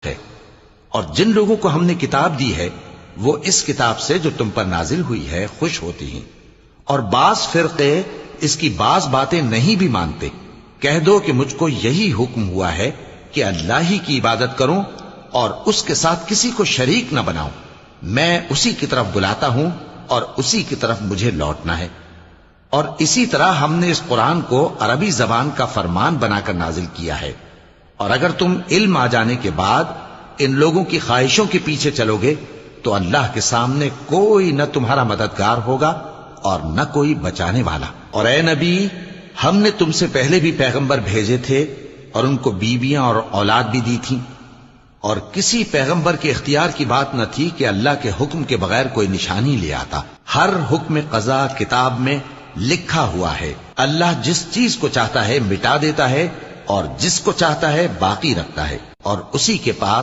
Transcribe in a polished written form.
ہے، اور جن لوگوں کو ہم نے کتاب دی ہے وہ اس کتاب سے جو تم پر نازل ہوئی ہے خوش ہوتی ہیں، اور بعض فرقے اس کی بعض باتیں نہیں بھی مانتے۔ کہہ دو کہ مجھ کو یہی حکم ہوا ہے کہ اللہ ہی کی عبادت کروں اور اس کے ساتھ کسی کو شریک نہ بناؤں، میں اسی کی طرف بلاتا ہوں اور اسی کی طرف مجھے لوٹنا ہے۔ اور اسی طرح ہم نے اس قرآن کو عربی زبان کا فرمان بنا کر نازل کیا ہے، اور اگر تم علم آ جانے کے بعد ان لوگوں کی خواہشوں کے پیچھے چلو گے تو اللہ کے سامنے کوئی نہ تمہارا مددگار ہوگا اور نہ کوئی بچانے والا۔ اور اے نبی، ہم نے تم سے پہلے بھی پیغمبر بھیجے تھے اور ان کو بیویاں اور اولاد بھی دی تھیں، اور کسی پیغمبر کے اختیار کی بات نہ تھی کہ اللہ کے حکم کے بغیر کوئی نشانی لے آتا۔ ہر حکم قضا کتاب میں لکھا ہوا ہے۔ اللہ جس چیز کو چاہتا ہے مٹا دیتا ہے اور جس کو چاہتا ہے باقی رکھتا ہے، اور اسی کے پاس